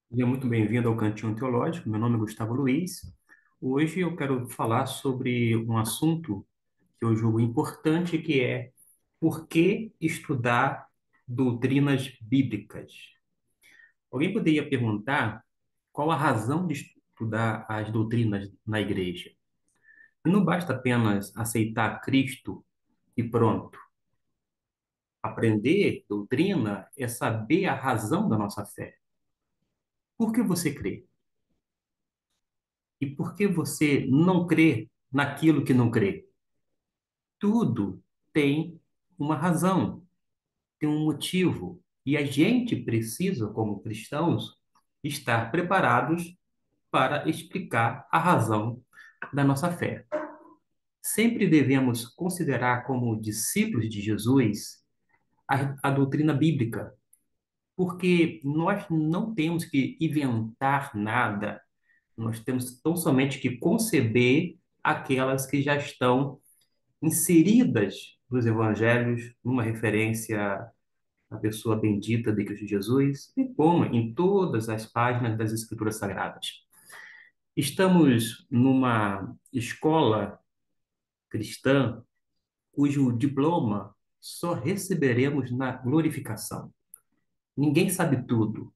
Seja muito bem-vindo ao Cantinho Teológico. Meu nome é Gustavo Luiz. Hoje eu quero falar sobre um assunto que eu julgo importante, que é por que estudar doutrinas bíblicas. Alguém poderia perguntar qual a razão de estudar as doutrinas na igreja? Não basta apenas aceitar Cristo e pronto. Aprender doutrina é saber a razão da nossa fé. Por que você crê? E por que você não crê naquilo que não crê? Tudo tem uma razão, tem um motivo. E a gente precisa, como cristãos, estar preparados para explicar a razão da nossa fé. Sempre devemos considerar como discípulos de Jesus a doutrina bíblica, porque nós não temos que inventar nada, nós temos tão somente que conceber aquelas que já estão inseridas nos evangelhos, numa referência à pessoa bendita de Cristo Jesus, e como em todas as páginas das Escrituras Sagradas. Estamos numa escola cristã cujo diploma só receberemos na glorificação. Ninguém sabe tudo.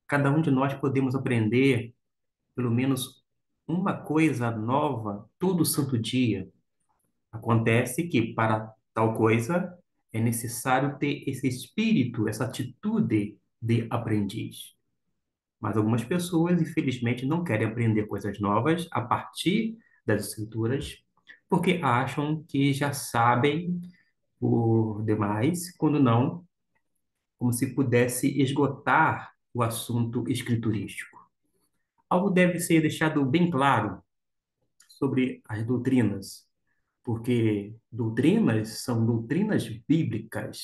Cada um de nós podemos aprender pelo menos uma coisa nova todo santo dia. Acontece que para tal coisa é necessário ter esse espírito, essa atitude de aprendiz. Mas algumas pessoas, infelizmente, não querem aprender coisas novas a partir das escrituras, porque acham que já sabem por demais, quando não, como se pudesse esgotar o assunto escriturístico. Algo deve ser deixado bem claro sobre as doutrinas, porque doutrinas são doutrinas bíblicas.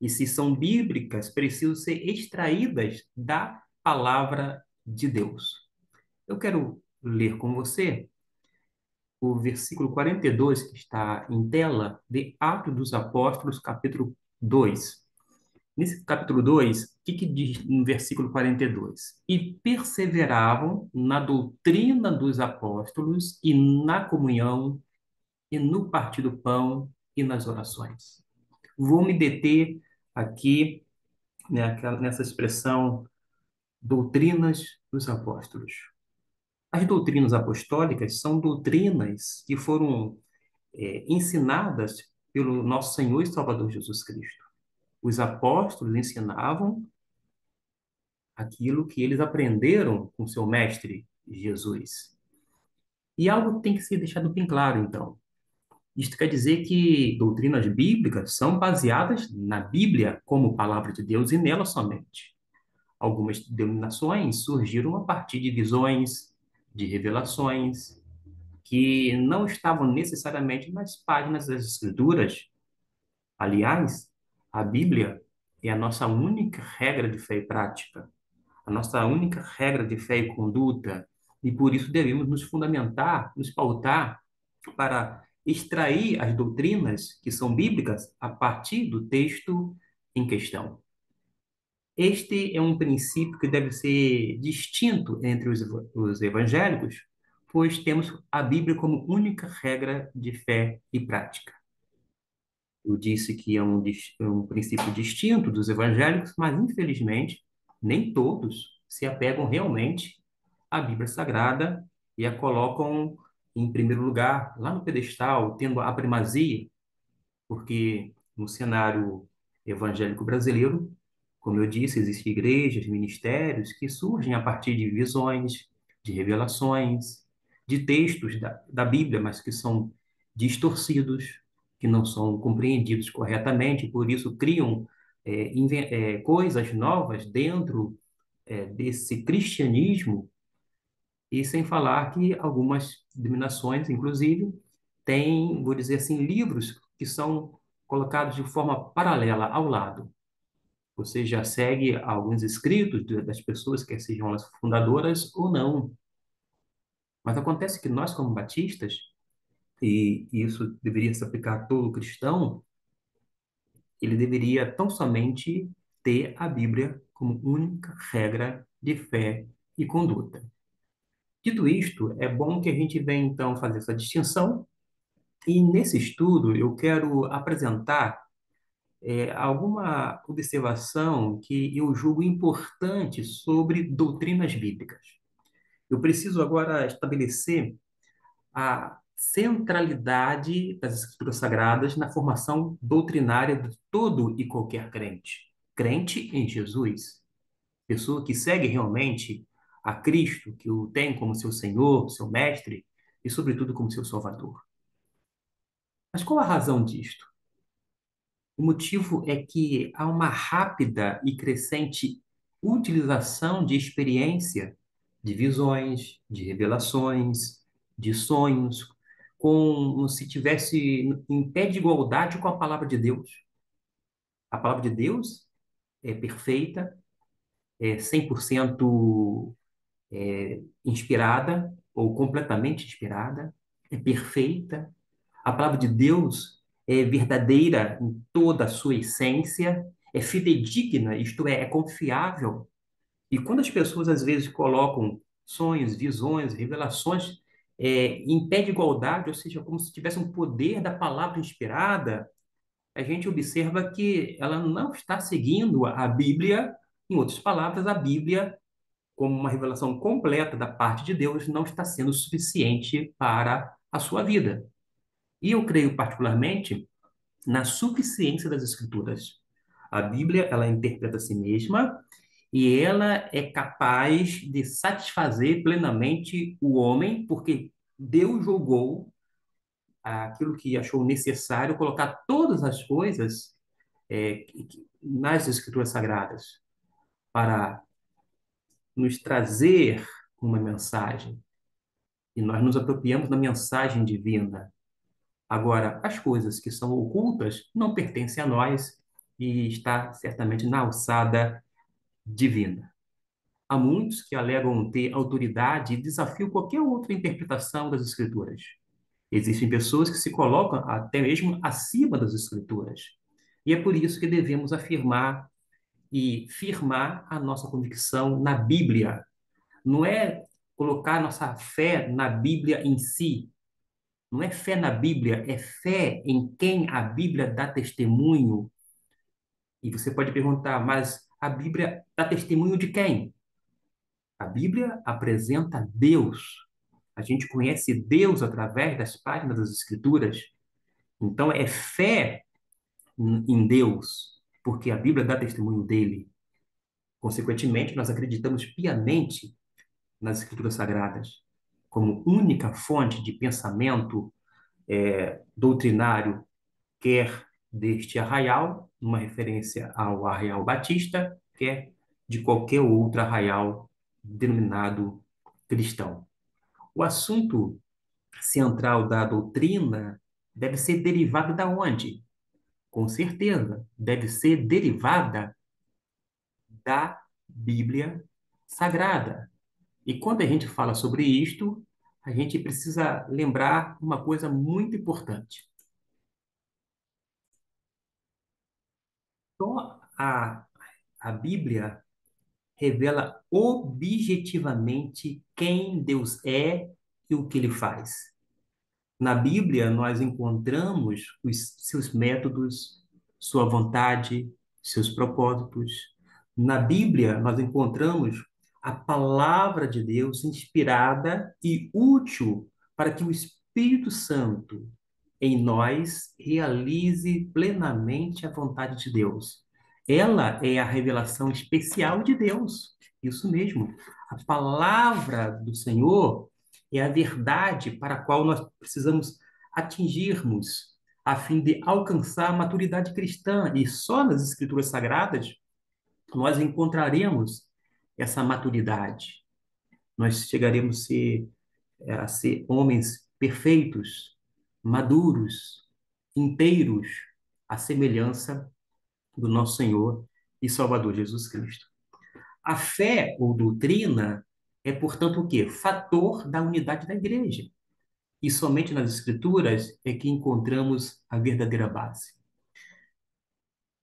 E se são bíblicas, precisam ser extraídas da palavra de Deus. Eu quero ler com você o versículo 42, que está em tela, de Atos dos Apóstolos, capítulo 2. Nesse capítulo 2, o que diz no versículo 42? E perseveravam na doutrina dos apóstolos e na comunhão e no partir do pão e nas orações. Vou me deter aqui, né, nessa expressão doutrinas dos apóstolos. As doutrinas apostólicas são doutrinas que foram ensinadas pelo nosso Senhor e Salvador Jesus Cristo. Os apóstolos ensinavam aquilo que eles aprenderam com seu mestre Jesus. E algo tem que ser deixado bem claro, então. Isto quer dizer que doutrinas bíblicas são baseadas na Bíblia como palavra de Deus e nela somente. Algumas denominações surgiram a partir de visões, de revelações, que não estavam necessariamente nas páginas das Escrituras. Aliás, a Bíblia é a nossa única regra de fé e prática, a nossa única regra de fé e conduta, e por isso devemos nos fundamentar, nos pautar para extrair as doutrinas que são bíblicas a partir do texto em questão. Este é um princípio que deve ser distinto entre os evangélicos, pois temos a Bíblia como única regra de fé e prática. Eu disse que é um princípio distinto dos evangélicos, mas infelizmente nem todos se apegam realmente à Bíblia Sagrada e a colocam em primeiro lugar, lá no pedestal, tendo a primazia, porque no cenário evangélico brasileiro, como eu disse, existem igrejas, ministérios que surgem a partir de visões, de revelações, de textos da Bíblia, mas que são distorcidos, que não são compreendidos corretamente, por isso criam coisas novas dentro desse cristianismo, e sem falar que algumas denominações, inclusive, têm, vou dizer assim, livros que são colocados de forma paralela ao lado. Você já segue alguns escritos das pessoas, quer sejam elas fundadoras ou não. Mas acontece que nós, como batistas, e isso deveria se aplicar a todo cristão, ele deveria tão somente ter a Bíblia como única regra de fé e conduta. Dito isto, é bom que a gente venha então fazer essa distinção, e nesse estudo eu quero apresentar alguma observação que eu julgo importante sobre doutrinas bíblicas. Eu preciso agora estabelecer a centralidade das Escrituras Sagradas na formação doutrinária de todo e qualquer crente. Crente em Jesus, pessoa que segue realmente a Cristo, que o tem como seu Senhor, seu Mestre e, sobretudo, como seu Salvador. Mas qual a razão disto? O motivo é que há uma rápida e crescente utilização de experiência, de visões, de revelações, de sonhos, como se tivesse em pé de igualdade com a palavra de Deus. A palavra de Deus é perfeita, é 100% inspirada ou completamente inspirada, é perfeita. A palavra de Deus é verdadeira em toda a sua essência, é fidedigna, isto é confiável. E quando as pessoas às vezes colocam sonhos, visões, revelações em pé de igualdade, ou seja, como se tivesse um poder da palavra inspirada, a gente observa que ela não está seguindo a Bíblia. Em outras palavras, a Bíblia, como uma revelação completa da parte de Deus, não está sendo suficiente para a sua vida. E eu creio particularmente na suficiência das Escrituras. A Bíblia, ela interpreta a si mesma e ela é capaz de satisfazer plenamente o homem, porque Deus julgou aquilo que achou necessário colocar todas as coisas nas Escrituras Sagradas para nos trazer uma mensagem. E nós nos apropriamos da mensagem divina. Agora, as coisas que são ocultas não pertencem a nós e está certamente na alçada divina. Há muitos que alegam ter autoridade e desafiam qualquer outra interpretação das Escrituras. Existem pessoas que se colocam até mesmo acima das Escrituras. E é por isso que devemos afirmar e firmar a nossa convicção na Bíblia. Não é colocar nossa fé na Bíblia em si, não é fé na Bíblia, é fé em quem a Bíblia dá testemunho. E você pode perguntar, mas a Bíblia dá testemunho de quem? A Bíblia apresenta Deus. A gente conhece Deus através das páginas das Escrituras. Então é fé em Deus, porque a Bíblia dá testemunho dele. Consequentemente, nós acreditamos piamente nas Escrituras Sagradas como única fonte de pensamento doutrinário, quer deste arraial, uma referência ao Arraial Batista, quer de qualquer outro arraial denominado cristão. O assunto central da doutrina deve ser derivado da onde? Com certeza, deve ser derivada da Bíblia Sagrada. E quando a gente fala sobre isto, a gente precisa lembrar uma coisa muito importante. Só a Bíblia revela objetivamente quem Deus é e o que ele faz. Na Bíblia, nós encontramos os seus métodos, sua vontade, seus propósitos. Na Bíblia, nós encontramos a palavra de Deus inspirada e útil para que o Espírito Santo em nós realize plenamente a vontade de Deus. Ela é a revelação especial de Deus. Isso mesmo. A palavra do Senhor é a verdade para a qual nós precisamos atingirmos a fim de alcançar a maturidade cristã. E só nas Escrituras Sagradas nós encontraremos essa maturidade. Nós chegaremos a ser homens perfeitos, maduros, inteiros, à semelhança do nosso Senhor e Salvador Jesus Cristo. A fé ou doutrina é, portanto, o quê? Fator da unidade da igreja. E somente nas Escrituras é que encontramos a verdadeira base.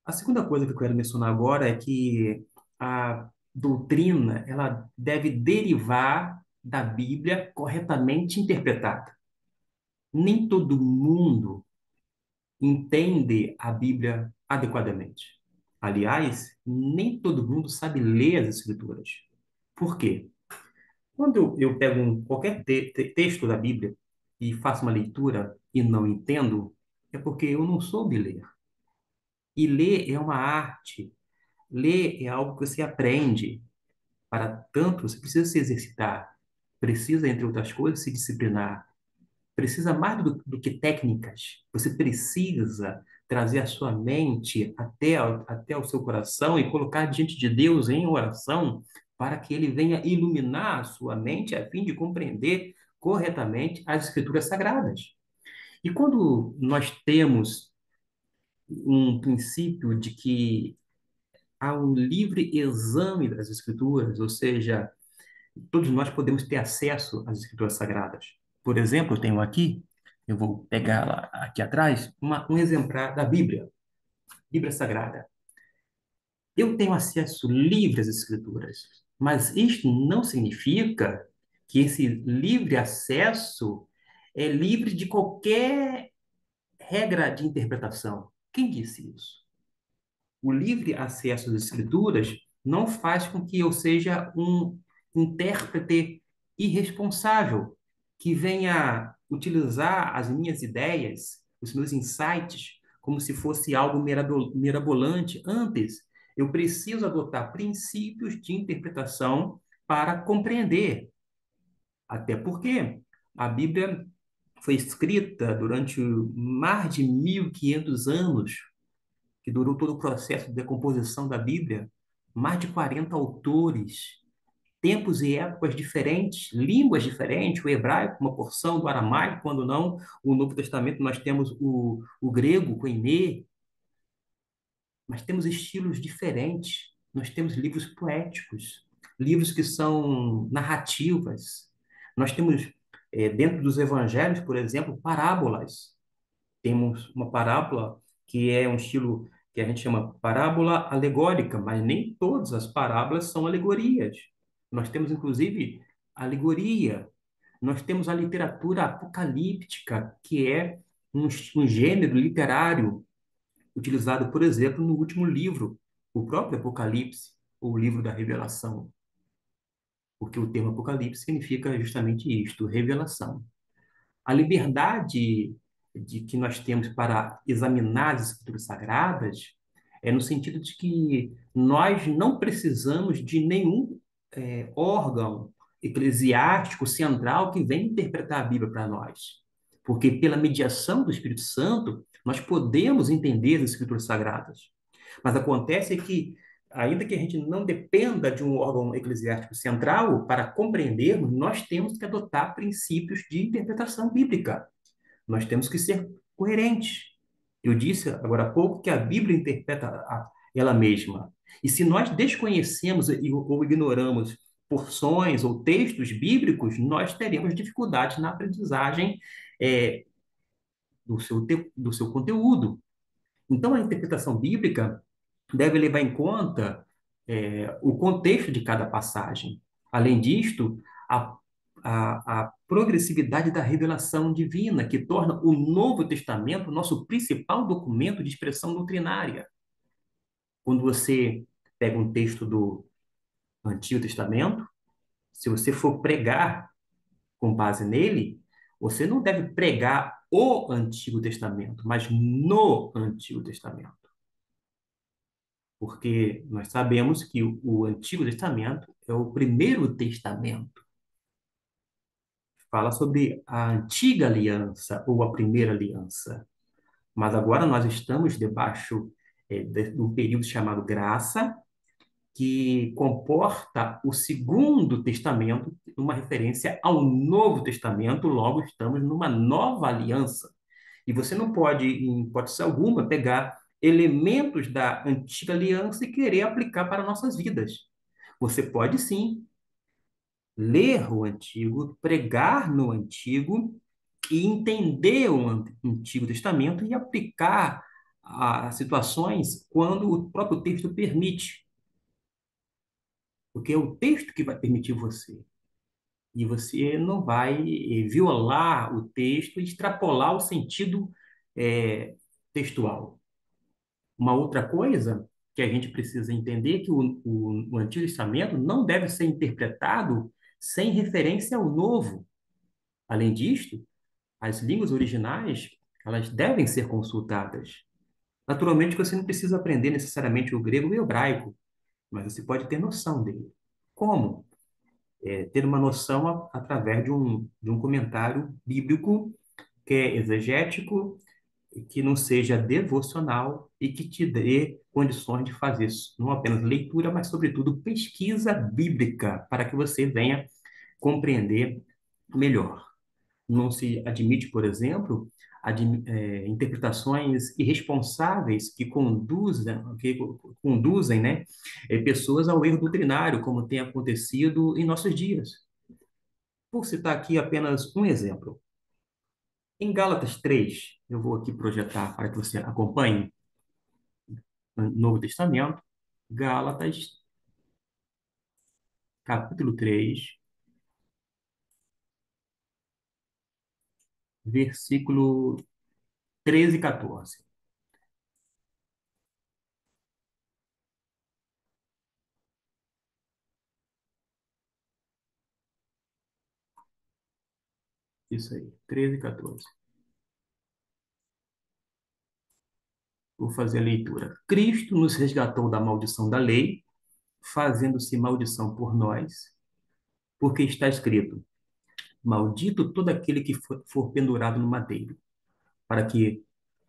A segunda coisa que eu quero mencionar agora é que a doutrina ela deve derivar da Bíblia corretamente interpretada. Nem todo mundo entende a Bíblia adequadamente. Aliás, nem todo mundo sabe ler as Escrituras. Por quê? Quando eu pego qualquer texto da Bíblia e faço uma leitura e não entendo, é porque eu não soube ler. E ler é uma arte. Ler é algo que você aprende. Para tanto, você precisa se exercitar. Precisa, entre outras coisas, se disciplinar. Precisa mais do que técnicas. Você precisa trazer a sua mente até o seu coração e colocar diante de Deus em oração para que ele venha iluminar a sua mente a fim de compreender corretamente as Escrituras Sagradas. E quando nós temos um princípio de que há um livre exame das Escrituras, ou seja, todos nós podemos ter acesso às Escrituras Sagradas. Por exemplo, eu tenho aqui, eu vou pegar lá aqui atrás, um exemplar da Bíblia, Bíblia Sagrada. Eu tenho acesso livre às Escrituras, mas isto não significa que esse livre acesso é livre de qualquer regra de interpretação. Quem disse isso? O livre acesso às escrituras não faz com que eu seja um intérprete irresponsável que venha utilizar as minhas ideias, os meus insights, como se fosse algo mirabolante. Antes, eu preciso adotar princípios de interpretação para compreender. Até porque a Bíblia foi escrita durante mais de 1.500 anos que durou todo o processo de decomposição da Bíblia, mais de 40 autores, tempos e épocas diferentes, línguas diferentes, o hebraico, uma porção do aramaico, quando não, o Novo Testamento nós temos o grego, koiné, mas temos estilos diferentes, nós temos livros poéticos, livros que são narrativas, nós temos, dentro dos evangelhos, por exemplo, parábolas, temos uma parábola que é um estilo que a gente chama parábola alegórica, mas nem todas as parábolas são alegorias. Nós temos, inclusive, alegoria. Nós temos a literatura apocalíptica, que é um gênero literário utilizado, por exemplo, no último livro, o próprio Apocalipse, ou o livro da Revelação, porque o termo Apocalipse significa justamente isto, revelação. A liberdade de que nós temos para examinar as escrituras sagradas é no sentido de que nós não precisamos de nenhum órgão eclesiástico central que venha interpretar a Bíblia para nós. Porque pela mediação do Espírito Santo, nós podemos entender as escrituras sagradas. Mas acontece que, ainda que a gente não dependa de um órgão eclesiástico central para compreendermos, nós temos que adotar princípios de interpretação bíblica. Nós temos que ser coerentes. Eu disse agora há pouco que a Bíblia interpreta ela mesma. E se nós desconhecemos ou ignoramos porções ou textos bíblicos, nós teremos dificuldades na aprendizagem é, do seu conteúdo. Então, a interpretação bíblica deve levar em conta o contexto de cada passagem. Além disto, a, a progressividade da revelação divina, que torna o Novo Testamento o nosso principal documento de expressão doutrinária. Quando você pega um texto do Antigo Testamento, se você for pregar com base nele, você não deve pregar o Antigo Testamento, mas no Antigo Testamento. Porque nós sabemos que o Antigo Testamento é o primeiro testamento. Fala sobre a antiga aliança ou a primeira aliança. Mas agora nós estamos debaixo de um período chamado graça, que comporta o Segundo Testamento, uma referência ao Novo Testamento, logo estamos numa nova aliança. E você não pode, em hipótese alguma, pegar elementos da antiga aliança e querer aplicar para nossas vidas. Você pode sim ler o antigo, pregar no antigo e entender o Antigo Testamento e aplicar a situações quando o próprio texto permite. porque é o texto que vai permitir você. E você não vai violar o texto e extrapolar o sentido textual. Uma outra coisa que a gente precisa entender é que o Antigo Testamento não deve ser interpretado sem referência ao Novo. Além disto, as línguas originais, elas devem ser consultadas. Naturalmente, você não precisa aprender necessariamente o grego e o hebraico, mas você pode ter noção dele. Como? Ter uma noção através de um comentário bíblico que é exegético, que não seja devocional e que te dê condições de fazer não apenas leitura, mas, sobretudo, pesquisa bíblica, para que você venha compreender melhor. Não se admite, por exemplo, interpretações irresponsáveis que conduzem, né, pessoas ao erro doutrinário, como tem acontecido em nossos dias. Vou citar aqui apenas um exemplo. Em Gálatas 3, eu vou aqui projetar para que você acompanhe no Novo Testamento, Gálatas, capítulo 3, versículo 13 e 14. Isso aí, 13 e 14. Vou fazer a leitura. Cristo nos resgatou da maldição da lei, fazendo-se maldição por nós, porque está escrito: Maldito todo aquele que for pendurado no madeiro, para que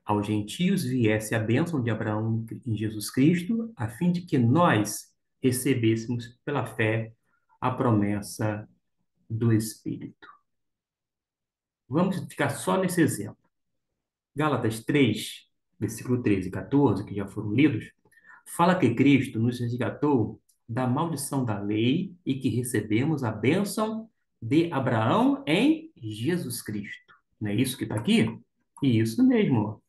aos gentios viesse a bênção de Abraão em Jesus Cristo, a fim de que nós recebêssemos pela fé a promessa do Espírito. Vamos ficar só nesse exemplo. Gálatas 3, versículo 13 e 14, que já foram lidos, fala que Cristo nos resgatou da maldição da lei e que recebemos a bênção de Abraão em Jesus Cristo. Não é isso que está aqui? Isso mesmo.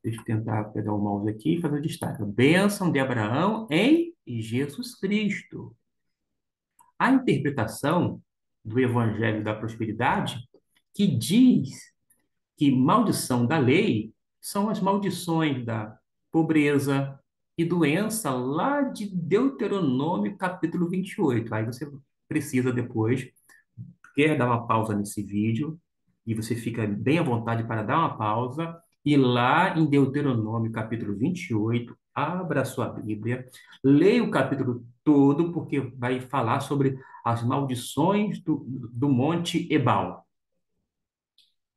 Deixa eu tentar pegar o mouse aqui e fazer o destaque. Bênção de Abraão em Jesus Cristo. A interpretação do Evangelho da Prosperidade que diz que maldição da lei são as maldições da pobreza e doença lá de Deuteronômio capítulo 28. Aí você precisa depois, quer dar uma pausa nesse vídeo, e você fica bem à vontade para dar uma pausa, e lá em Deuteronômio capítulo 28, abra a sua Bíblia, leia o capítulo todo, porque vai falar sobre as maldições do Monte Ebal.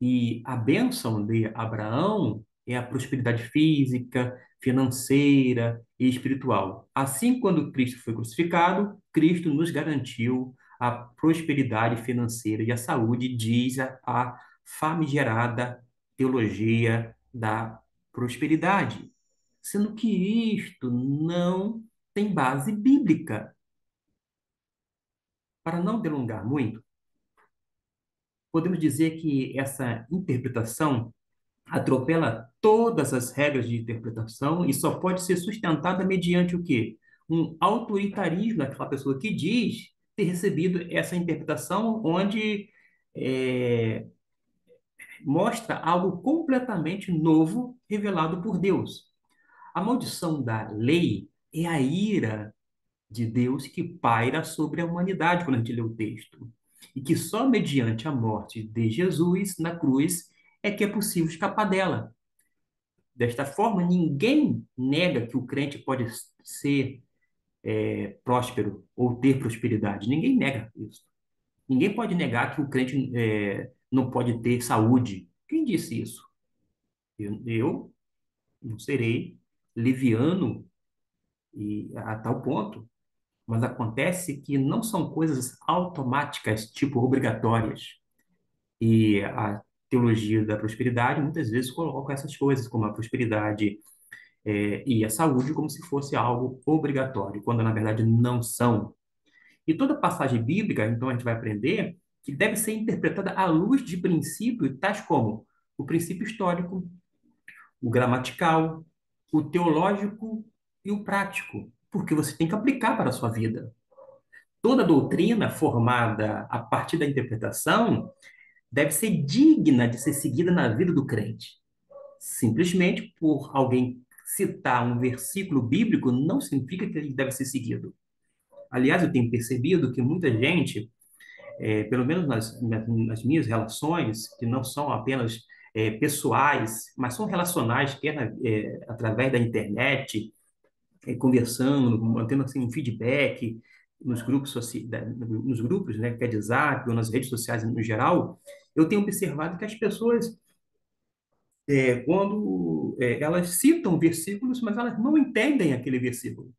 E a bênção de Abraão é a prosperidade física, financeira e espiritual. Assim, quando Cristo foi crucificado, Cristo nos garantiu a prosperidade financeira e a saúde, diz a famigerada teologia da prosperidade. Sendo que isto não tem base bíblica. Para não delongar muito, podemos dizer que essa interpretação atropela todas as regras de interpretação e só pode ser sustentada mediante o quê? Um autoritarismo daquela pessoa que diz ter recebido essa interpretação onde é, mostra algo completamente novo revelado por Deus. A maldição da lei é a ira de Deus que paira sobre a humanidade quando a gente lê o texto. E que só mediante a morte de Jesus na cruz é que é possível escapar dela. Desta forma, ninguém nega que o crente pode ser próspero ou ter prosperidade. Ninguém nega isso. Ninguém pode negar que o crente não pode ter saúde. Quem disse isso? Eu não serei leviano a tal ponto. Mas acontece que não são coisas automáticas, tipo obrigatórias. E a teologia da prosperidade muitas vezes coloca essas coisas, como a prosperidade e a saúde como se fosse algo obrigatório, quando na verdade não são. E toda passagem bíblica, então a gente vai aprender que deve ser interpretada à luz de princípios tais como o princípio histórico, o gramatical, o teológico e o prático, porque você tem que aplicar para a sua vida. Toda doutrina formada a partir da interpretação deve ser digna de ser seguida na vida do crente. Simplesmente por alguém citar um versículo bíblico não significa que ele deve ser seguido. Aliás, eu tenho percebido que muita gente, pelo menos nas minhas relações, que não são apenas pessoais, mas são relacionais, quer através da internet, conversando, mantendo assim, um feedback nos grupos, nos grupos, né, que é de WhatsApp ou nas redes sociais no geral, eu tenho observado que as pessoas, quando elas citam versículos, mas elas não entendem aquele versículo.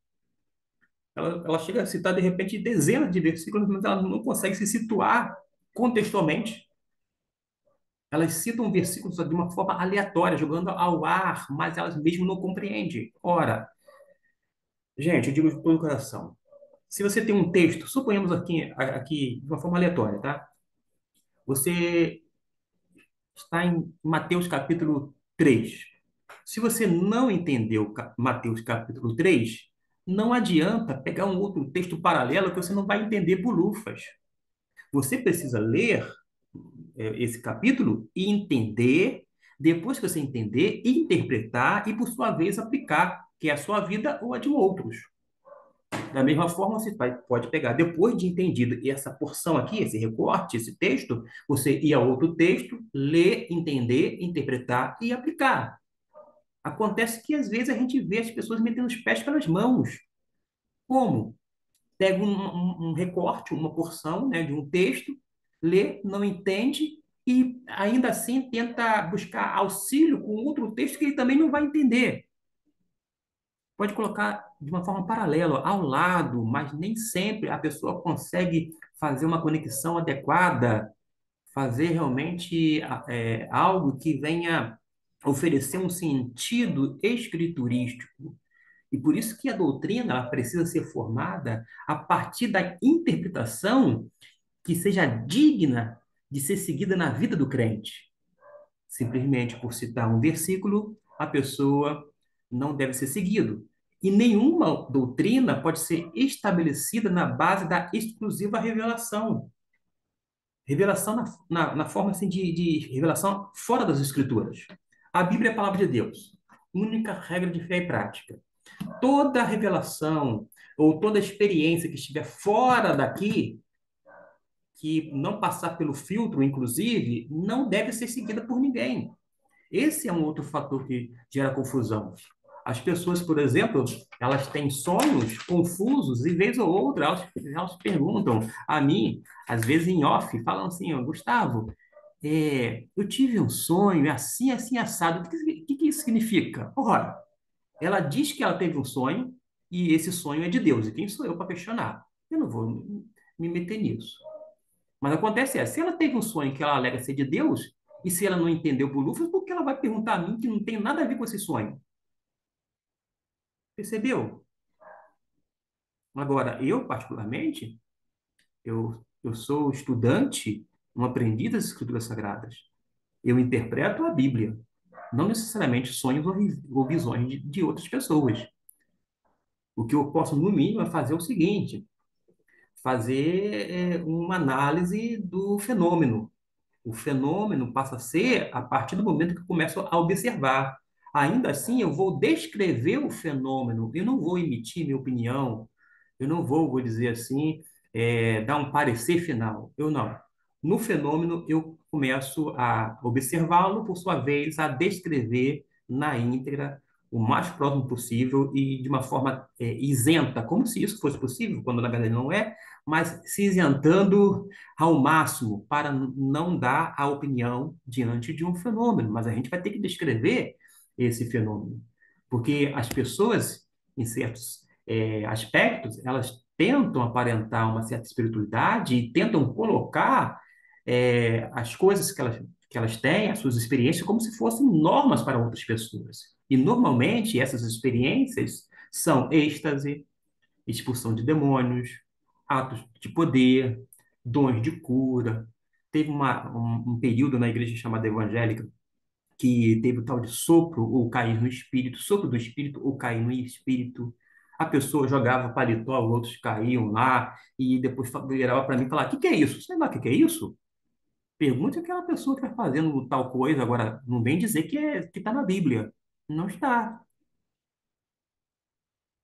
Ela chega a citar, de repente, dezenas de versículos, mas ela não consegue se situar contextualmente. Elas citam versículos de uma forma aleatória, jogando ao ar, mas elas mesmo não compreendem. Ora, gente, eu digo de todo o coração, se você tem um texto, suponhamos aqui de uma forma aleatória, tá? Você está em Mateus capítulo 3. Se você não entendeu Mateus capítulo 3, não adianta pegar um outro texto paralelo que você não vai entender bolufas. Você precisa ler esse capítulo e entender, depois que você entender, interpretar e, por sua vez, aplicar, que é a sua vida ou a de outros. Da mesma forma, pode pegar, depois de entendido essa porção aqui, esse recorte, esse texto, você ir a outro texto, ler, entender, interpretar e aplicar. Acontece que, às vezes, a gente vê as pessoas metendo os pés pelas mãos. Como? Pega um recorte, uma porção, né, de um texto, lê, não entende e, ainda assim, tenta buscar auxílio com outro texto que ele também não vai entender. Pode colocar de uma forma paralela, ao lado, mas nem sempre a pessoa consegue fazer uma conexão adequada, fazer realmente algo que venha oferecer um sentido escriturístico. E por isso que a doutrina ela precisa ser formada a partir da interpretação que seja digna de ser seguida na vida do crente. Simplesmente por citar um versículo, a pessoa não deve ser seguido. E nenhuma doutrina pode ser estabelecida na base da exclusiva revelação. Revelação na forma assim, de revelação fora das Escrituras. A Bíblia é a palavra de Deus. Única regra de fé e prática. Toda revelação ou toda experiência que estiver fora daqui, que não passar pelo filtro, inclusive, não deve ser seguida por ninguém. Esse é um outro fator que gera confusão. As pessoas, por exemplo, elas têm sonhos confusos e, vez ou outra, elas perguntam a mim, às vezes em off, falam assim, ó, Gustavo, eu tive um sonho assim, assim, assado. O que isso significa? Ora, ela diz que ela teve um sonho e esse sonho é de Deus. E quem sou eu para questionar? Eu não vou me meter nisso. Mas acontece se ela teve um sonho que ela alega ser de Deus, e se ela não entendeu por lufas, por que ela vai perguntar a mim que não tem nada a ver com esse sonho? Percebeu? Agora, eu, particularmente, eu sou estudante, um aprendiz das Escrituras Sagradas. Eu interpreto a Bíblia, não necessariamente sonhos ou visões de outras pessoas. O que eu posso, no mínimo, é fazer o seguinte: fazer uma análise do fenômeno. O fenômeno passa a ser a partir do momento que eu começo a observar. Ainda assim, eu vou descrever o fenômeno, eu não vou emitir minha opinião, eu não vou dizer assim, dar um parecer final. Eu não. No fenômeno, eu começo a observá-lo, por sua vez, a descrever na íntegra, o mais próximo possível e de uma forma isenta, como se isso fosse possível, quando na verdade não é, mas se isentando ao máximo para não dar a opinião diante de um fenômeno. Mas a gente vai ter que descrever esse fenômeno, porque as pessoas, em certos aspectos, elas tentam aparentar uma certa espiritualidade e tentam colocar as coisas que elas têm, as suas experiências, como se fossem normas para outras pessoas. E normalmente essas experiências são êxtase, expulsão de demônios, atos de poder, dons de cura. Teve um período na igreja chamada evangélica que teve o tal de sopro ou cair no espírito, sopro do espírito ou cair no espírito. A pessoa jogava paletó, os outros caíam lá e depois virava para mim e falava: O que que é isso? Sei lá o que que é isso. Pergunte àquela pessoa que está fazendo tal coisa. Agora, não vem dizer que está na Bíblia. Não está.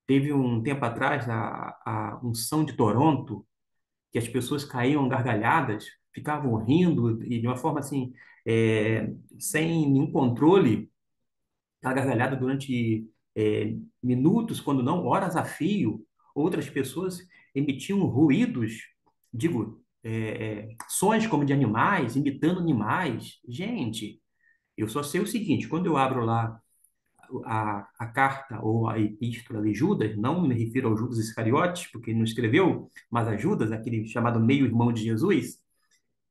Teve um tempo atrás a unção de Toronto, que as pessoas caíam gargalhadas, ficavam rindo e de uma forma assim, sem nenhum controle, a gargalhada durante minutos, quando não horas a fio. Outras pessoas emitiam ruídos, digo, sons como de animais, imitando animais. Gente, eu só sei o seguinte: quando eu abro lá a carta ou a epístola de Judas, não me refiro ao Judas Iscariotes, porque ele não escreveu, mas a Judas, aquele chamado meio-irmão de Jesus,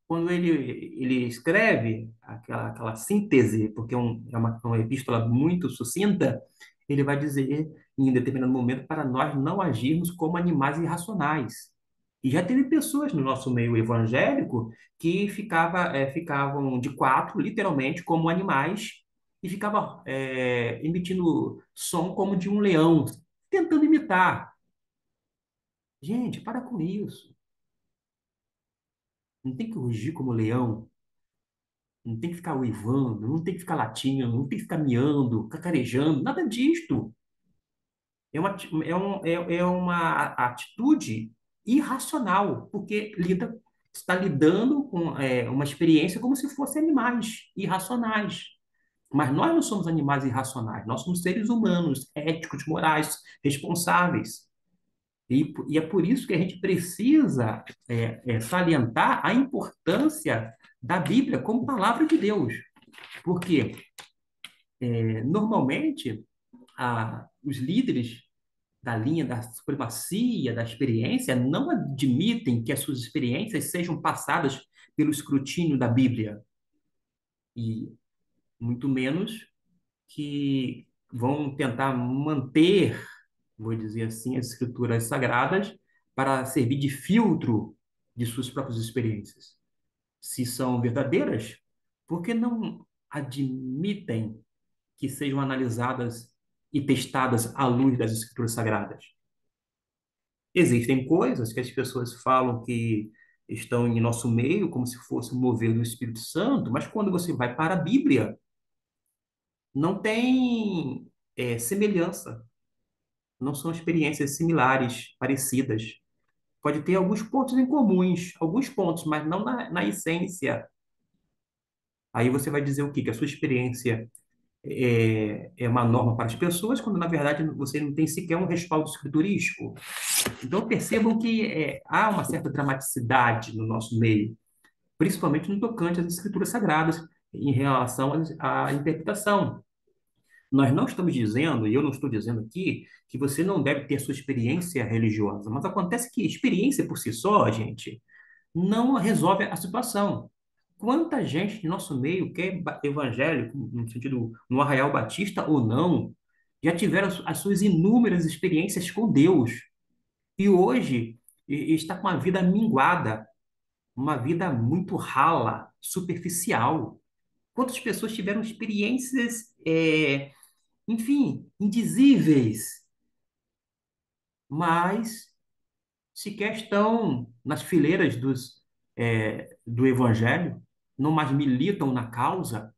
quando ele escreve aquela síntese, porque é uma epístola muito sucinta, ele vai dizer, em determinado momento, para nós não agirmos como animais irracionais. E já teve pessoas no nosso meio evangélico que ficavam de quatro, literalmente, como animais, e ficavam emitindo som como de um leão, tentando imitar. Gente, para com isso. Não tem que rugir como leão. Não tem que ficar uivando, não tem que ficar latindo, não tem que ficar miando, cacarejando, nada disto. É uma atitude irracional, porque está lidando com uma experiência como se fossem animais irracionais. Mas nós não somos animais irracionais, nós somos seres humanos, éticos, morais, responsáveis. E é por isso que a gente precisa salientar a importância da Bíblia como palavra de Deus. Porque normalmente, os líderes da linha da supremacia, da experiência, não admitem que as suas experiências sejam passadas pelo escrutínio da Bíblia, e muito menos que vão tentar manter, vou dizer assim, as escrituras sagradas para servir de filtro de suas próprias experiências. Se são verdadeiras, por que não admitem que sejam analisadas e testadas à luz das Escrituras Sagradas? Existem coisas que as pessoas falam que estão em nosso meio, como se fosse um mover do Espírito Santo, mas quando você vai para a Bíblia, não tem semelhança, não são experiências similares, parecidas. Pode ter alguns pontos em comuns, alguns pontos, mas não na essência. Aí você vai dizer o quê? Que a sua experiência é uma norma para as pessoas, quando na verdade você não tem sequer um respaldo escriturístico. Então percebam que há uma certa dramaticidade no nosso meio, principalmente no tocante às escrituras sagradas, em relação à interpretação. Nós não estamos dizendo, e eu não estou dizendo aqui, que você não deve ter sua experiência religiosa, mas acontece que experiência por si só, gente, não resolve a situação. Quanta gente em nosso meio, que é evangélico, no sentido, no Arraial Batista ou não, já tiveram as suas inúmeras experiências com Deus e hoje está com a vida minguada, uma vida muito rala, superficial. Quantas pessoas tiveram experiências, enfim, indizíveis, mas sequer estão nas fileiras do Evangelho, não mais militam na causa,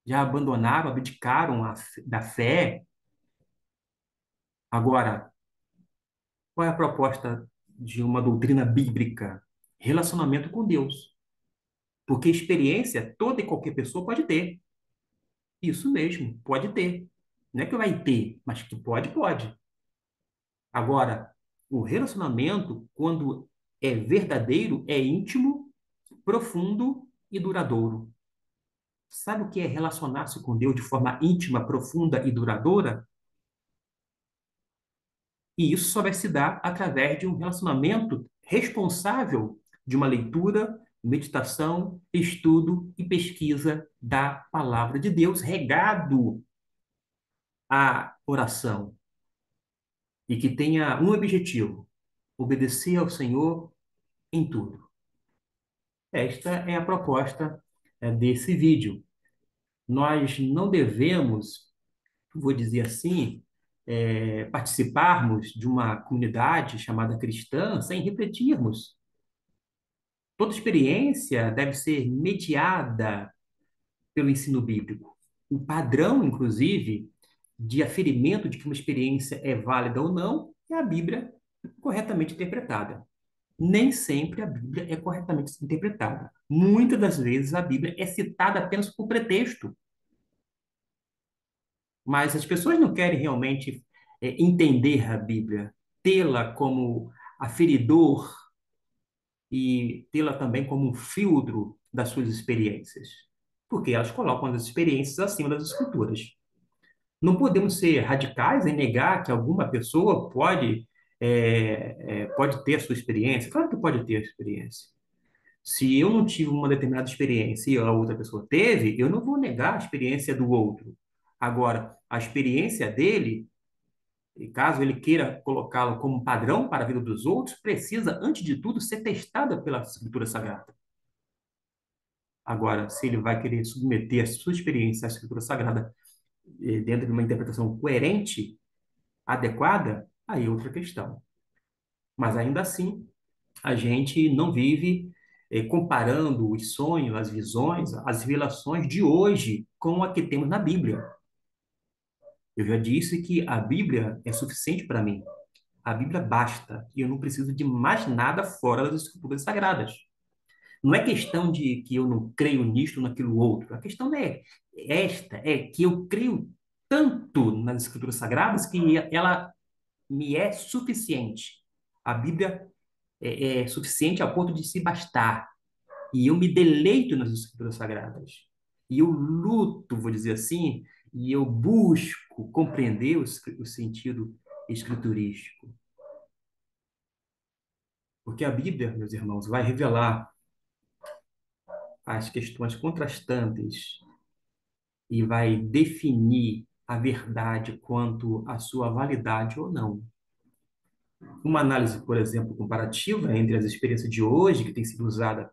já abandonaram, abdicaram da fé. Agora, qual é a proposta de uma doutrina bíblica? Relacionamento com Deus. Porque experiência toda e qualquer pessoa pode ter. Isso mesmo, pode ter. Não é que vai ter, mas que pode, pode. Agora, o relacionamento, quando é verdadeiro, é íntimo, profundo e duradouro. Sabe o que é relacionar-se com Deus de forma íntima, profunda e duradoura? E isso só vai se dar através de um relacionamento responsável de uma leitura, meditação, estudo e pesquisa da palavra de Deus, regado à oração, e que tenha um objetivo: obedecer ao Senhor em tudo. Esta é a proposta desse vídeo. Nós não devemos, vou dizer assim, participarmos de uma comunidade chamada cristã sem refletirmos. Toda experiência deve ser mediada pelo ensino bíblico. O padrão, inclusive, de aferimento de que uma experiência é válida ou não é a Bíblia corretamente interpretada. Nem sempre a Bíblia é corretamente interpretada. Muitas das vezes a Bíblia é citada apenas por pretexto, mas as pessoas não querem realmente entender a Bíblia, tê-la como aferidor e tê-la também como um filtro das suas experiências, porque elas colocam as experiências acima das escrituras. Não podemos ser radicais em negar que alguma pessoa pode ter a sua experiência. Claro que pode ter a experiência. Se eu não tive uma determinada experiência e a outra pessoa teve, eu não vou negar a experiência do outro. Agora, a experiência dele, e caso ele queira colocá-la como padrão para a vida dos outros, precisa, antes de tudo, ser testada pela Escritura Sagrada. Agora, se ele vai querer submeter a sua experiência à Escritura Sagrada dentro de uma interpretação coerente, adequada, aí é outra questão. Mas ainda assim, a gente não vive comparando os sonhos, as visões, as revelações de hoje com a que temos na Bíblia. Eu já disse que a Bíblia é suficiente para mim. A Bíblia basta e eu não preciso de mais nada fora das Escrituras Sagradas. Não é questão de que eu não creio nisto ou naquilo outro. A questão é que eu creio tanto nas Escrituras Sagradas que ela me é suficiente. A Bíblia é suficiente ao ponto de se bastar. E eu me deleito nas Escrituras Sagradas. E eu luto, vou dizer assim, e eu busco compreender o sentido escriturístico. Porque a Bíblia, meus irmãos, vai revelar as questões contrastantes e vai definir a verdade quanto à sua validade ou não. Uma análise, por exemplo, comparativa entre as experiências de hoje, que tem sido usada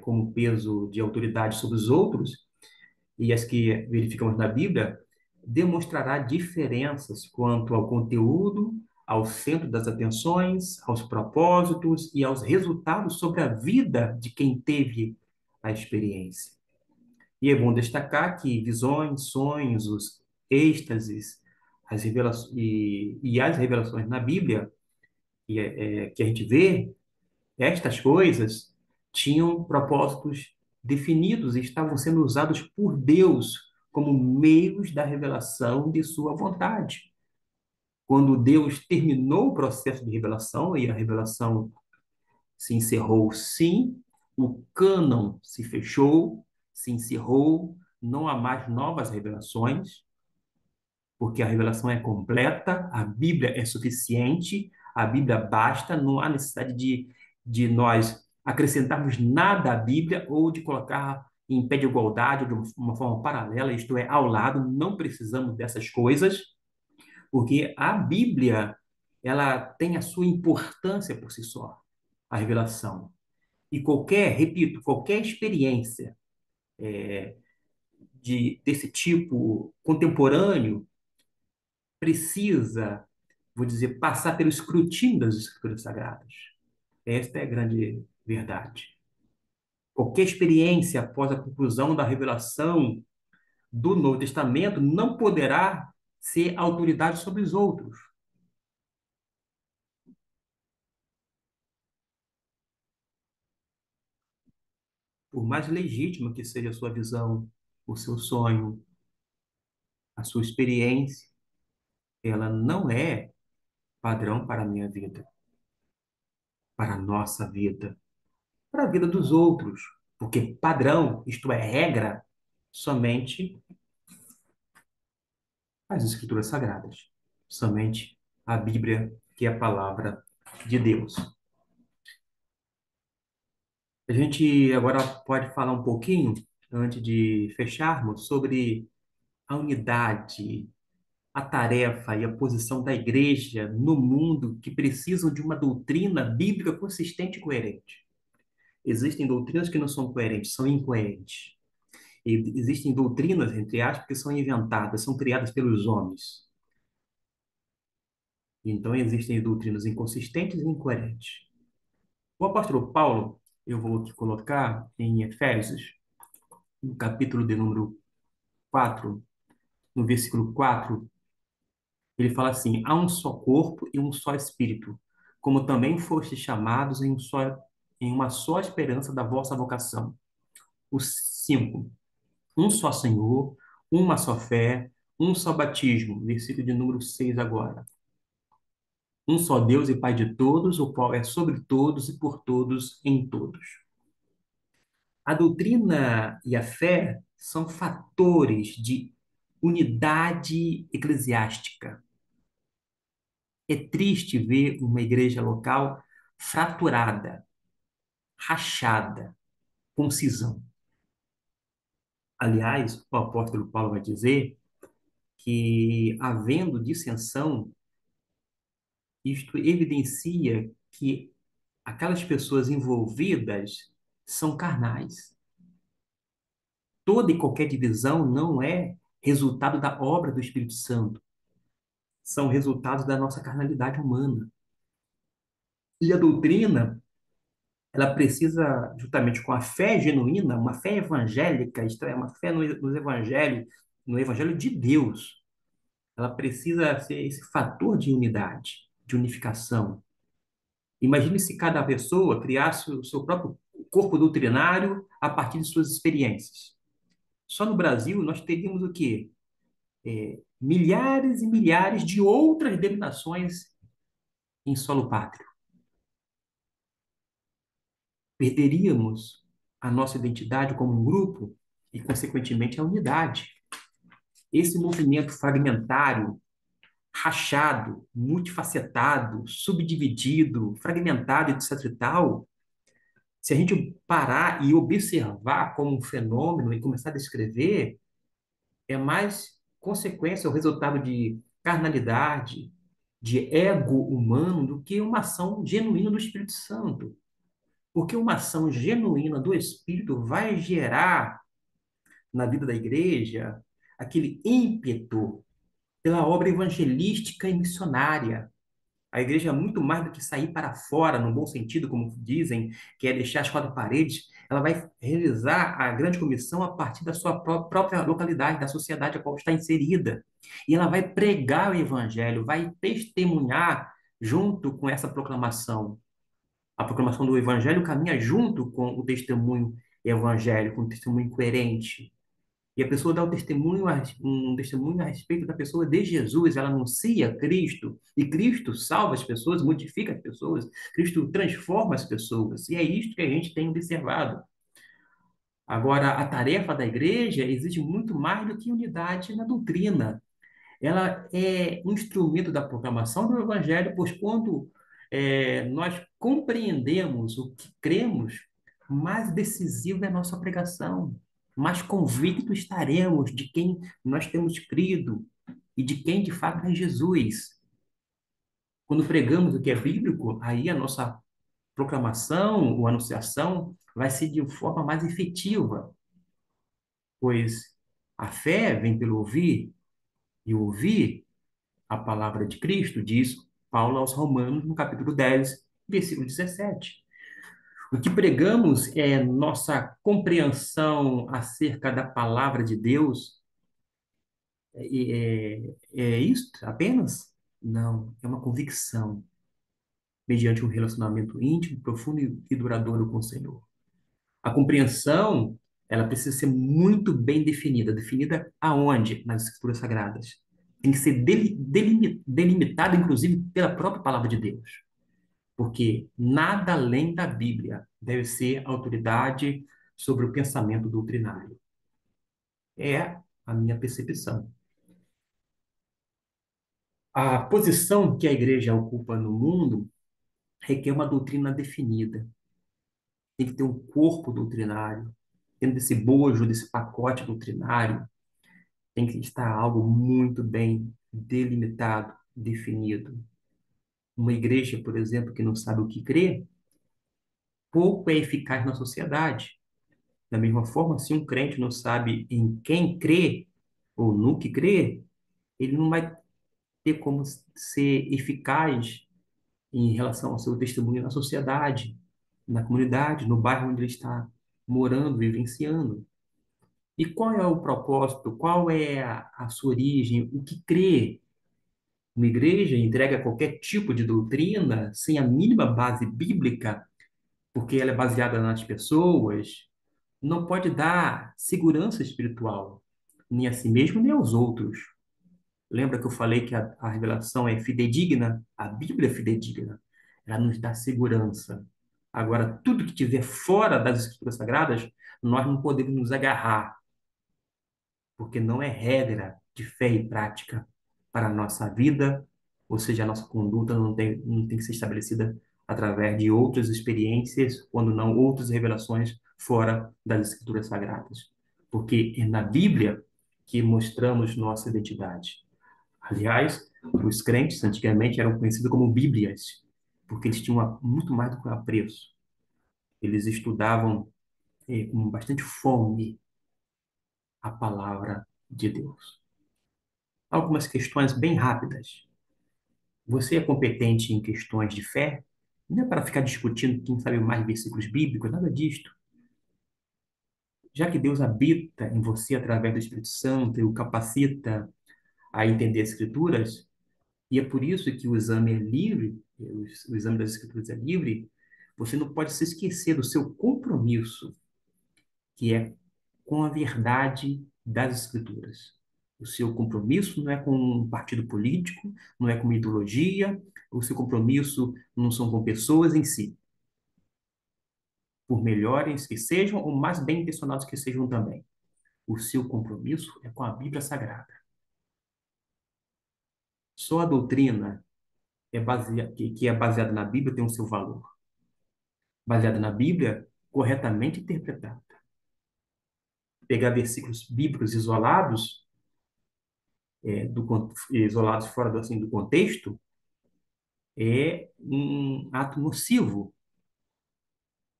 como peso de autoridade sobre os outros, e as que verificamos na Bíblia, demonstrará diferenças quanto ao conteúdo, ao centro das atenções, aos propósitos e aos resultados sobre a vida de quem teve a experiência. E é bom destacar que visões, sonhos, os êxtases, as revelações na Bíblia que a gente vê, estas coisas tinham propósitos definidos e estavam sendo usados por Deus como meios da revelação de sua vontade. Quando Deus terminou o processo de revelação e a revelação se encerrou, sim, o cânon se fechou, se encerrou, não há mais novas revelações, porque a revelação é completa, a Bíblia é suficiente, a Bíblia basta, não há necessidade de nós acrescentarmos nada à Bíblia ou de colocar em pé de igualdade ou de uma forma paralela, isto é, ao lado, não precisamos dessas coisas, porque a Bíblia, ela tem a sua importância por si só, a revelação. E repito, qualquer experiência desse tipo contemporâneo precisa, vou dizer, passar pelo escrutínio das Escrituras Sagradas. Esta é a grande verdade. Qualquer experiência após a conclusão da revelação do Novo Testamento não poderá ser autoridade sobre os outros. Por mais legítima que seja a sua visão, o seu sonho, a sua experiência, ela não é padrão para a minha vida, para a nossa vida, para a vida dos outros. Porque padrão, isto é, regra, somente as Escrituras Sagradas, somente a Bíblia, que é a palavra de Deus. A gente agora pode falar um pouquinho, antes de fecharmos, sobre a unidade, a tarefa e a posição da igreja no mundo que precisam de uma doutrina bíblica consistente e coerente. Existem doutrinas que não são coerentes, são incoerentes. E existem doutrinas, entre aspas, que são inventadas, são criadas pelos homens. Então, existem doutrinas inconsistentes e incoerentes. O apóstolo Paulo, eu vou te colocar em Efésios, no capítulo de número 4, no versículo 4, ele fala assim: há um só corpo e um só espírito, como também fostes chamados em uma só esperança da vossa vocação. O 5, um só Senhor, uma só fé, um só batismo. Versículo de número 6 agora. Um só Deus e Pai de todos, o qual é sobre todos e por todos em todos. A doutrina e a fé são fatores de unidade eclesiástica. É triste ver uma igreja local fraturada, rachada, com cisão. Aliás, o apóstolo Paulo vai dizer que, havendo dissensão, isto evidencia que aquelas pessoas envolvidas são carnais. Toda e qualquer divisão não é resultado da obra do Espírito Santo, são resultados da nossa carnalidade humana. E a doutrina, ela precisa, juntamente com a fé genuína, uma fé evangélica, isto é, uma fé no evangelho, no evangelho de Deus, ela precisa ser esse fator de unidade, de unificação. Imagine se cada pessoa criasse o seu próprio corpo doutrinário a partir de suas experiências. Só no Brasil nós teríamos o quê? Milhares e milhares de outras denominações em solo pátrio. Perderíamos a nossa identidade como um grupo e, consequentemente, a unidade. Esse movimento fragmentário, rachado, multifacetado, subdividido, fragmentado, etc. e tal, se a gente parar e observar como um fenômeno e começar a descrever, é mais consequência, o resultado de carnalidade, de ego humano, do que uma ação genuína do Espírito Santo. Porque uma ação genuína do Espírito vai gerar na vida da igreja aquele ímpeto pela obra evangelística e missionária. A igreja é muito mais do que sair para fora, no bom sentido, como dizem, que é deixar as quatro paredes. Ela vai realizar a grande comissão a partir da sua própria localidade, da sociedade a qual está inserida. E ela vai pregar o evangelho, vai testemunhar junto com essa proclamação. A proclamação do evangelho caminha junto com o testemunho evangélico, um testemunho coerente. E a pessoa dá um testemunho a respeito da pessoa de Jesus, ela anuncia Cristo, e Cristo salva as pessoas, modifica as pessoas, Cristo transforma as pessoas, e é isto que a gente tem observado. Agora, a tarefa da igreja exige muito mais do que unidade na doutrina. Ela é um instrumento da proclamação do evangelho, pois quando nós compreendemos o que cremos, mais decisiva é a nossa pregação, mais convictos estaremos de quem nós temos crido e de quem de fato é Jesus. Quando pregamos o que é bíblico, aí a nossa proclamação ou anunciação vai ser de forma mais efetiva, pois a fé vem pelo ouvir, e o ouvir a palavra de Cristo, diz Paulo aos Romanos, no capítulo 10, versículo 17. O que pregamos é nossa compreensão acerca da palavra de Deus. É isso apenas? Não, é uma convicção, mediante um relacionamento íntimo, profundo e duradouro com o Senhor. A compreensão, ela precisa ser muito bem definida. Definida aonde? Nas Escrituras Sagradas. Tem que ser delimitada, inclusive, pela própria palavra de Deus. Porque nada além da Bíblia deve ser autoridade sobre o pensamento doutrinário. É a minha percepção. A posição que a igreja ocupa no mundo requer uma doutrina definida. Tem que ter um corpo doutrinário. Dentro desse bojo, desse pacote doutrinário, tem que estar algo muito bem delimitado, definido. Uma igreja, por exemplo, que não sabe o que crê, pouco é eficaz na sociedade. Da mesma forma, se um crente não sabe em quem crê ou no que crê, ele não vai ter como ser eficaz em relação ao seu testemunho na sociedade, na comunidade, no bairro onde ele está morando, vivenciando. E qual é o propósito? Qual é a sua origem? O que crê? Uma igreja entrega qualquer tipo de doutrina sem a mínima base bíblica, porque ela é baseada nas pessoas, não pode dar segurança espiritual, nem a si mesmo, nem aos outros. Lembra que eu falei que a revelação é fidedigna? A Bíblia é fidedigna. Ela nos dá segurança. Agora, tudo que estiver fora das Escrituras Sagradas, nós não podemos nos agarrar, porque não é regra de fé e prática para a nossa vida, ou seja, a nossa conduta não tem que ser estabelecida através de outras experiências, quando não outras revelações fora das Escrituras Sagradas. Porque é na Bíblia que mostramos nossa identidade. Aliás, os crentes antigamente eram conhecidos como Bíblias, porque eles tinham muito mais do que um apreço. Eles estudavam com bastante fome a palavra de Deus. Algumas questões bem rápidas. Você é competente em questões de fé? Não é para ficar discutindo quem sabe mais versículos bíblicos, nada disto. Já que Deus habita em você através do Espírito Santo e o capacita a entender as Escrituras, e é por isso que o exame é livre, o exame das Escrituras é livre, você não pode se esquecer do seu compromisso, que é com a verdade das Escrituras. O seu compromisso não é com um partido político, não é com uma ideologia, o seu compromisso não são com pessoas em si, por melhores que sejam ou mais bem intencionados que sejam também. O seu compromisso é com a Bíblia Sagrada. Só a doutrina que é baseada na Bíblia tem o seu valor. Baseada na Bíblia, corretamente interpretada. Pegar versículos bíblicos isolados, isolados fora assim, do contexto, é um ato nocivo,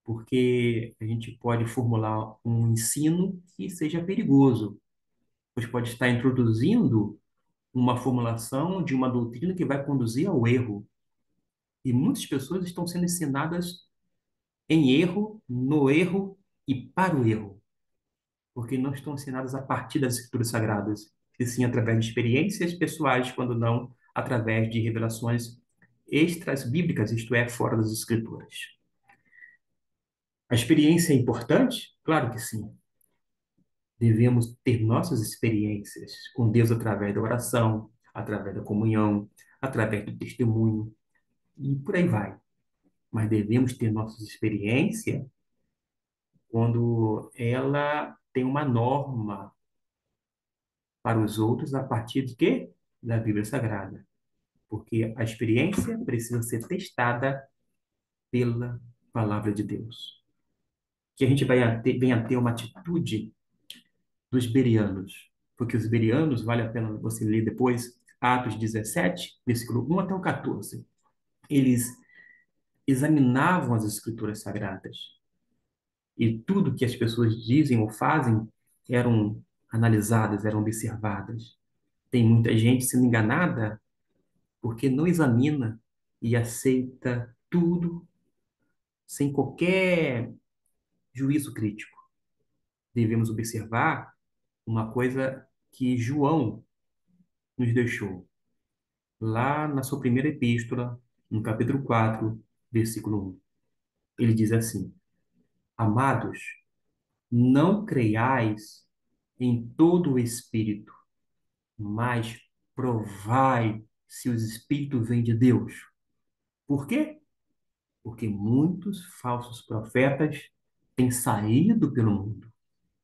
porque a gente pode formular um ensino que seja perigoso, pois pode estar introduzindo uma formulação de uma doutrina que vai conduzir ao erro. E muitas pessoas estão sendo ensinadas em erro, no erro e para o erro, porque não estão ensinadas a partir das escrituras sagradas, e sim através de experiências pessoais, quando não através de revelações extras bíblicas, isto é, fora das escrituras. A experiência é importante? Claro que sim. Devemos ter nossas experiências com Deus através da oração, através da comunhão, através do testemunho, e por aí vai. Mas devemos ter nossas experiências quando ela tem uma norma para os outros a partir de quê? Da Bíblia Sagrada. Porque a experiência precisa ser testada pela palavra de Deus. Que a gente venha a ter uma atitude dos bereanos. Porque os bereanos, vale a pena você ler depois, Atos 17, versículo 1 até o 14. Eles examinavam as escrituras sagradas. E tudo que as pessoas dizem ou fazem eram analisadas, eram observadas. Tem muita gente sendo enganada porque não examina e aceita tudo sem qualquer juízo crítico. Devemos observar uma coisa que João nos deixou lá na sua primeira epístola, no capítulo 4, versículo 1. Ele diz assim: Amados, não creiais em todo o espírito, mas provai se os espíritos vêm de Deus. Por quê? Porque muitos falsos profetas têm saído pelo mundo.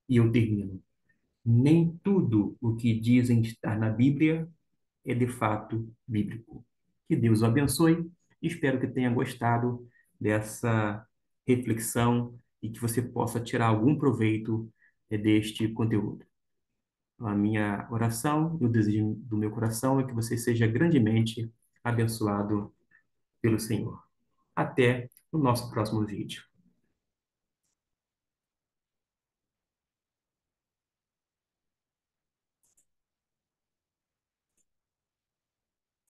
E eu termino. Nem tudo o que dizem estar na Bíblia é de fato bíblico. Que Deus o abençoe. Espero que tenha gostado dessa reflexão e que você possa tirar algum proveito deste conteúdo. A minha oração e o desejo do meu coração é que você seja grandemente abençoado pelo Senhor. Até o nosso próximo vídeo.